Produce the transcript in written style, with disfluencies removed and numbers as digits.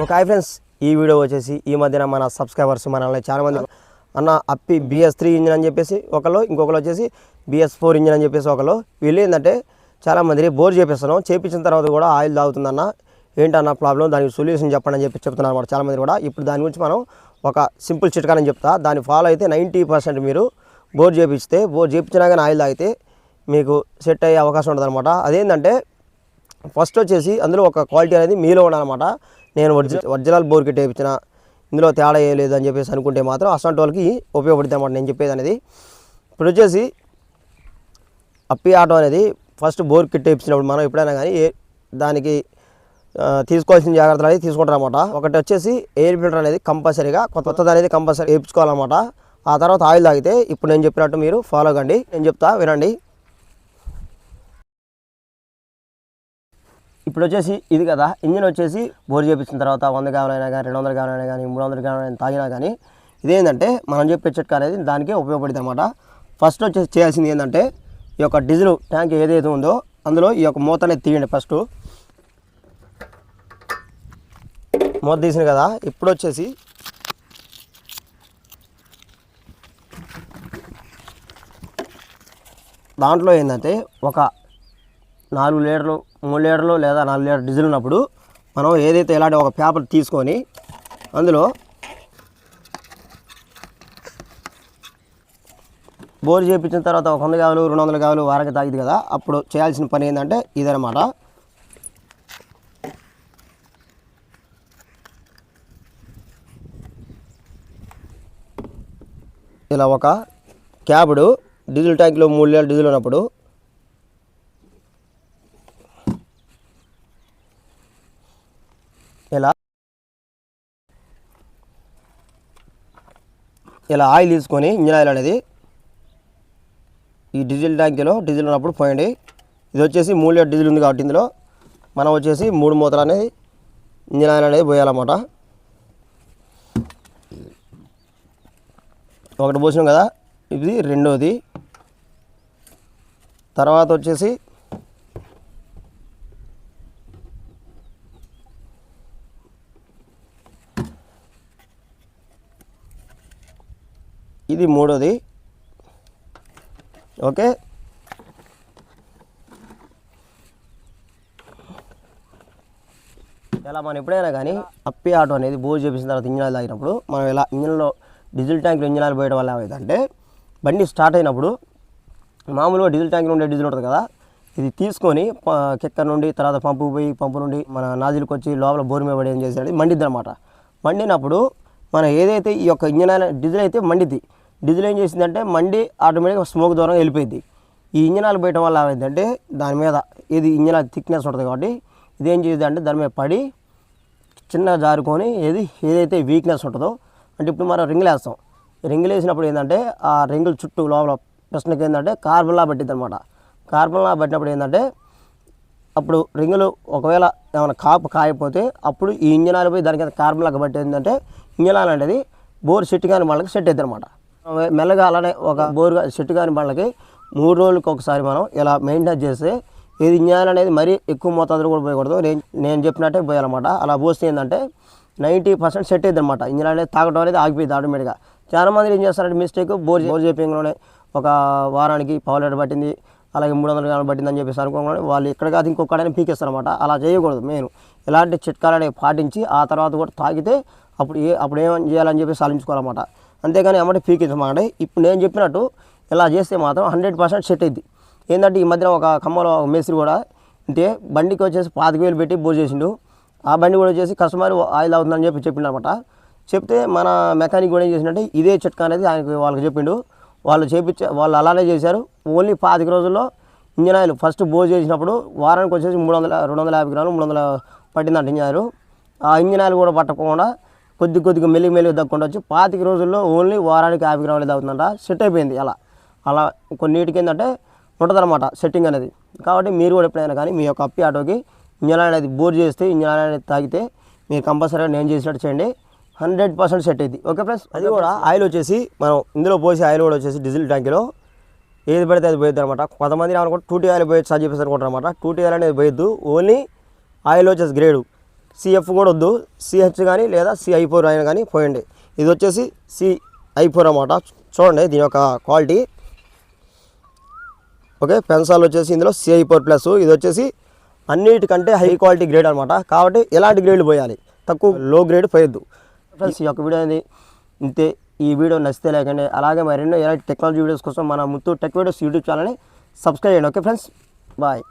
Okay friends, ఈ video వచ్చేసి ఈ మధ్యన మన సబ్స్క్రైబర్స్ మనల్ని చాలామంది అన్న అప్పి BS3 ఇంజిన్ అని చెప్పేసి ఒకళ్ళు, ఇంకొకరు వచ్చేసి BS4 ఇంజిన్ అని చెప్పేసి ఒకళ్ళు. వీళ్ళు ఏంటంటే చాలామంది బోర్ చేపిస్తున్నాం, చేపించిన తర్వాత కూడా ఆయిల్ తాగుతుందన్న, ఏంటన్న ప్రాబ్లం, దానికి సొల్యూషన్ చెప్పండి అని చెప్పి చెప్తున్నారు అన్నమాట చాలామంది కూడా. ఇప్పుడు దాని గురించి మనం ఒక సింపుల్ చిట్కాని చెప్తా, దాన్ని ఫాలో అయితే 90% మీరు బోర్ చేపించినా కానీ ఆయిల్ తాగితే మీకు సెట్ అయ్యే అవకాశం ఉంటుంది అనమాట. అదేంటంటే ఫస్ట్ వచ్చేసి అందులో ఒక క్వాలిటీ అనేది మీలో ఉండాలన్నమాట. నేను ఒరిజినల్ బోర్ కిట్ వేయించిన, ఇందులో తేడా ఏం లేదు అని చెప్పేసి అనుకుంటే మాత్రం అసలు వాళ్ళకి ఉపయోగపడుతుంది అనమాట నేను చెప్పేది అనేది. ఇప్పుడు వచ్చేసి అప్పి ఆటో అనేది ఫస్ట్ బోర్ కిట్ వేయించినప్పుడు మనం ఎప్పుడైనా కానీ దానికి తీసుకోవాల్సిన జాగ్రత్తలు అనేది తీసుకుంటారు అనమాట. ఒకటి వచ్చేసి ఎయిర్ ఫిల్టర్ అనేది కంపల్సరీగా కొత్తది అనేది కంపల్సరీ వేయించుకోవాలన్నమాట. ఆ తర్వాత ఆయిల్ తాగితే ఇప్పుడు నేను చెప్పినట్టు మీరు ఫాలో కండి, నేను చెప్తా వినండి. ఇప్పుడు వచ్చేసి ఇది కదా ఇంజిన్ వచ్చేసి బోర్ చేపించిన తర్వాత 100 గ్రాములైనా కానీ 200 గ్రాములైనా కానీ 300 గ్రాములైనా తాగినా కానీ ఇదేంటంటే మనం చెప్పే చిట్కా అనేది దానికే ఉపయోగపడుతుంది అనమాట. ఫస్ట్ వచ్చేసి చేయాల్సింది ఏంటంటే ఈ యొక్క డీజిల్ ట్యాంక్ ఏదైతే ఉందో అందులో ఈ యొక్క మూత అనేది తీయండి. ఫస్ట్ మూత తీసింది కదా, ఇప్పుడు వచ్చేసి దాంట్లో ఏంటంటే ఒక 4 లీటర్లు 3 లీటర్లు లేదా 4 లీటర్ డీజిల్ ఉన్నప్పుడు మనం ఏదైతే ఇలాంటి ఒక పేపర్ తీసుకొని అందులో బోర్ చేయించిన తర్వాత 100 గ్రాములు 200 గ్రాములు వారంగా తాగింది కదా, అప్పుడు చేయాల్సిన పని ఏంటంటే ఇదనమాట. ఇలా ఒక క్యాబుడు డీజిల్ ట్యాంక్లో 3 లీటర్ డీజిల్ ఉన్నప్పుడు ఇలా ఆయిల్ తీసుకొని ఇంజిన్ ఆయిల్ అనేది ఈ డీజిల్ ట్యాంక్లో డీజిల్ ఉన్నప్పుడు పోయండి. ఇది వచ్చేసి 3 లీటర్ డీజిల్ ఉంది కాబట్టి ఇందులో మనం వచ్చేసి 3 మూతలు అనేది ఇంజిన్ ఆయిల్ అనేది పోయాలన్నమాట. ఒకటి పోసినాం కదా, ఇది రెండోది. తర్వాత వచ్చేసి ఇది మూడోది. ఓకే, ఇలా మనం ఎప్పుడైనా కానీ అప్పి ఆటో అనేది బోర్ చేపించిన తర్వాత ఇంజిన్ ఆయిల్ తాగినప్పుడు మనం ఇలా ఇంజిన్లో డీజిల్ ట్యాంక్లో ఇంజిన్ ఆయిల్ పోయడం వల్ల ఏమైందంటే బండి స్టార్ట్ అయినప్పుడు మామూలుగా డీజిల్ ట్యాంక్లో ఉండే డీజిల్ ఉంటుంది కదా, ఇది తీసుకొని కిక్కర్ నుండి తర్వాత పంపు పోయి పంపు నుండి మన నాజిల్కి వచ్చి లోపల బోర్ మీద పడి ఏం చేసేది మండిద్ది అనమాట. మండినప్పుడు మనం ఏదైతే ఈ యొక్క ఇంజిన్ ఆయిల్ డీజిల్ అయితే మండిద్ది, డీజిల్ ఏం చేసిందంటే మండి ఆటోమేటిక్గా స్మోక్ దూరం వెళ్ళిపోయింది. ఈ ఇంజిన్ ఆయిల్ పోయడం వల్ల ఏమైందంటే దాని మీద ఇది ఇంజిన్ ఆయిల్ థిక్నెస్ ఉంటుంది కాబట్టి ఇదేం చేసింది అంటే దాని మీద పడి చిన్నగా జారుకొని ఏదైతే వీక్నెస్ ఉంటుందో, అంటే ఇప్పుడు మనం రింగులు వేస్తాం, రింగులు వేసినప్పుడు ఏంటంటే ఆ రింగుల చుట్టూ లోపల ప్రశ్నకి ఏంటంటే కార్బన్లా పట్టిద్ది అనమాట. కార్బన్లా పట్టినప్పుడు ఏంటంటే అప్పుడు రింగులు ఒకవేళ ఏమైనా కాపు కాయకపోతే అప్పుడు ఈ ఇంజిన్ ఆయిల్ పోయి దానికి కార్బన్లాగా పట్టి ఏంటంటే ఇంజిన్ ఆయిల్ అనేది బోర్ సెట్ కాని వాళ్ళకి సెట్ అవుతుంది అనమాట. మెల్లగా అలానే ఒక బోర్ సెట్ కాని వాళ్ళకి 3 రోజులకు ఒకసారి మనం ఇలా మెయింటైన్ చేస్తే ఏది ఇంజిన్ ఆయిల్ అనేది మరీ ఎక్కువ మోతాదులో కూడా పోయకూడదు, నేను చెప్పినట్టే పోయాలన్నమాట. అలా పోస్తే ఏంటంటే 90% సెట్ అవుతుంది అనమాట. ఇంజిన్ ఆయిల్ అనేది తాగడం అనేది ఆగిపోయింది ఆటోమేటిక్గా. చాలామంది ఏం చేస్తారంటే మిస్టేక్ బోర్ చేపించడంలోనే ఒక వారానికి 1/2 లీటర్ పట్టింది, అలాగే 300 గ్రాములు పట్టింది అని చెప్పేసి అనుకోగానే వాళ్ళు ఇక్కడ కాదు ఇంకొకడైనా పీకేస్తారనమాట. అలా చేయకూడదు. మెయిన్ ఇలాంటి చిట్కాలు అనేవి పాటించి ఆ తర్వాత కూడా తాగితే అప్పుడు ఏమని చేయాలని చెప్పేసి ఆలోచించుకోవాలన్నమాట. అంతేగాని అమ్మటి పీకించమాట. ఇప్పుడు నేను చెప్పినట్టు ఇలా చేస్తే మాత్రం 100% సెట్ అయింది. ఏంటంటే ఈ మధ్యన ఒక ఖమ్మంలో ఒక మేస్త్రి కూడా అంటే బండికి వచ్చేసి 25,000 పెట్టి బోర్ చేసిండు. ఆ బండి కూడా వచ్చేసి కస్టమర్ ఆయిల్ అవుతుందని చెప్పిండు అనమాట. చెప్తే మన మెకానిక్ కూడా ఏం చేసిందంటే ఇదే చిట్కా అనేది వాళ్ళకి చెప్పిండు. వాళ్ళు అలానే చేశారు. ఓన్లీ 25 రోజుల్లో ఇంజిన్ ఆయిల్ ఫస్ట్ బోర్ చేసినప్పుడు వారానికి వచ్చేసి 250 గ్రాములు 300 పట్టిందంట ఇంజిన్ ఆయిల్. ఆ ఇంజిన్ ఆయిల్ కూడా పట్టకుండా కొద్దిగా మెల్లిగా దక్కుండా వచ్చి 25 రోజుల్లో ఓన్లీ వారానికి 50 గ్రాములు తాగుతుందంట. సెట్ అయిపోయింది. అలా కొన్నిటికి ఏంటంటే ఉంటుందన్నమాట సెట్టింగ్ అనేది. కాబట్టి మీరు కూడా ఎప్పుడైనా కానీ మీ యొక్క అప్పి ఆటోకి ఇంజిన్ ఆయిల్ అనేది బోర్ చేస్తే ఇంజిన్ ఆయిల్ అనేది తాగితే మీరు కంపల్సరీగా నేను చేసినట్టు చేయండి, 100% సెట్ అయింది. ఓకే ఫ్రెండ్స్, అది కూడా ఆయిల్ వచ్చేసి మనం ఇందులో పోసి ఆయిల్ కూడా వచ్చేసి డీజిల్ ట్యాంక్లో ఏది పడితే అది పోయొద్దు అనమాట. కొంతమంది అనుకుంటే 2T ఆయిల్ పోయొచ్చు అని చెప్పేసి అనుకుంటారు అనమాట. 2T ఆయిల్ అనేది పోయొద్దు. ఓన్లీ ఆయిల్ వచ్చేసి గ్రేడు సిఎఫ్ కూడా వద్దు, సిహెచ్ కానీ లేదా CI4 అయినా కానీ పోయండి. ఇది వచ్చేసి CI4 అన్నమాట. చూడండి దీని యొక్క క్వాలిటీ. ఓకే, పెన్సాల్ వచ్చేసి ఇందులో CI4+. ఇది వచ్చేసి అన్నిటికంటే హై క్వాలిటీ గ్రేడ్ అనమాట. కాబట్టి ఎలాంటి గ్రేడ్లు పోయాలి, తక్కువ లో గ్రేడ్ పోయొద్దు. ఫ్రెండ్స్ ఈ యొక్క వీడియో అనేది ఇంతే. ఈ వీడియో నచ్చితే లేకండి, అలాగే మరెన్నో ఎలాంటి టెక్నాలజీ వీడియోస్ కోసం మన ముత్తూట్ టెక్ వీడియోస్ యూట్యూబ్ ఛానల్ని సబ్స్క్రైబ్ చేయండి. Okay friends, bye.